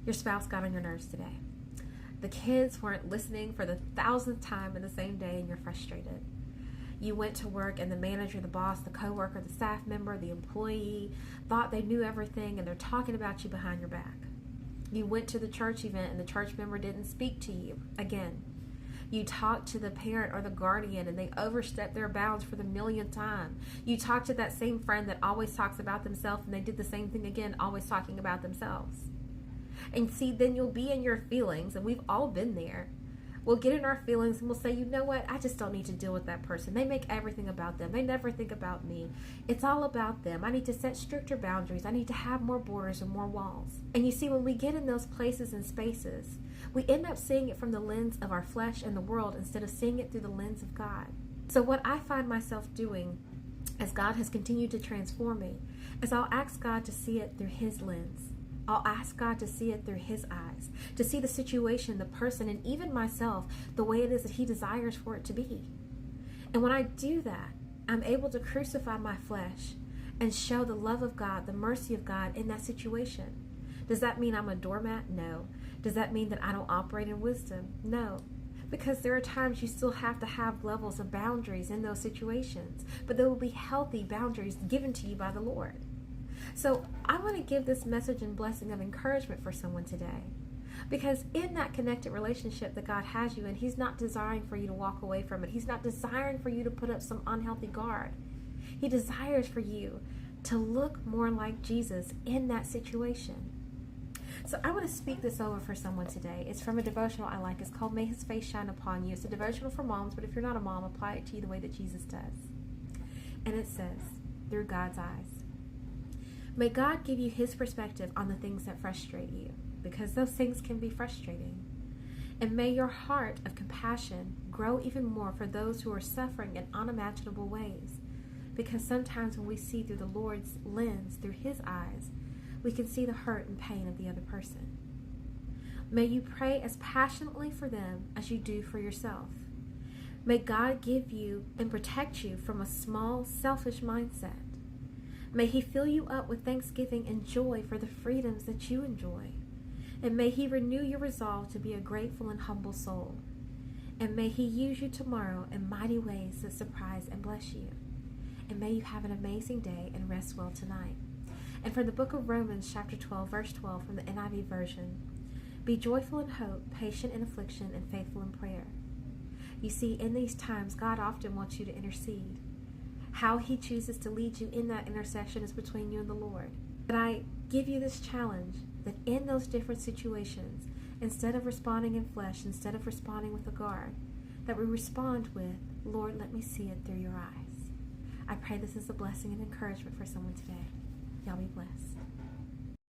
Your spouse got on your nerves today. The kids weren't listening for the 1,000th time in the same day and you're frustrated. You went to work and the manager, the boss, the coworker, the staff member, the employee thought they knew everything and they're talking about you behind your back. You went to the church event and the church member didn't speak to you again. You talked to the parent or the guardian and they overstepped their bounds for the millionth time. You talked to that same friend that always talks about themselves and they did the same thing again, always talking about themselves. And see, then you'll be in your feelings, and we've all been there. We'll get in our feelings and we'll say, you know what, I just don't need to deal with that person. They make everything about them. They never think about me. It's all about them. I need to set stricter boundaries. I need to have more borders and more walls. And you see, when we get in those places and spaces, we end up seeing it from the lens of our flesh and the world instead of seeing it through the lens of God. So what I find myself doing as God has continued to transform me is I'll ask God to see it through His lens. I'll ask God to see it through His eyes, to see the situation, the person, and even myself the way it is that He desires for it to be. And when I do that, I'm able to crucify my flesh and show the love of God, the mercy of God in that situation. Does that mean I'm a doormat? No. Does that mean that I don't operate in wisdom? No. Because there are times you still have to have levels of boundaries in those situations, but there will be healthy boundaries given to you by the Lord. So I want to give this message and blessing of encouragement for someone today. Because in that connected relationship that God has you in, He's not desiring for you to walk away from it. He's not desiring for you to put up some unhealthy guard. He desires for you to look more like Jesus in that situation. So I want to speak this over for someone today. It's from a devotional I like. It's called May His Face Shine Upon You. It's a devotional for moms, but if you're not a mom, apply it to you the way that Jesus does. And it says, through God's eyes. May God give you His perspective on the things that frustrate you, because those things can be frustrating. And may your heart of compassion grow even more for those who are suffering in unimaginable ways, because sometimes when we see through the Lord's lens, through His eyes, we can see the hurt and pain of the other person. May you pray as passionately for them as you do for yourself. May God give you and protect you from a small, selfish mindset. May He fill you up with thanksgiving and joy for the freedoms that you enjoy. And may He renew your resolve to be a grateful and humble soul. And may He use you tomorrow in mighty ways that surprise and bless you. And may you have an amazing day and rest well tonight. And from the book of Romans, chapter 12, verse 12, from the NIV version, be joyful in hope, patient in affliction, and faithful in prayer. You see, in these times, God often wants you to intercede. How He chooses to lead you in that intercession is between you and the Lord. But I give you this challenge that in those different situations, instead of responding in flesh, instead of responding with a guard, that we respond with, Lord, let me see it through your eyes. I pray this is a blessing and encouragement for someone today. Y'all be blessed.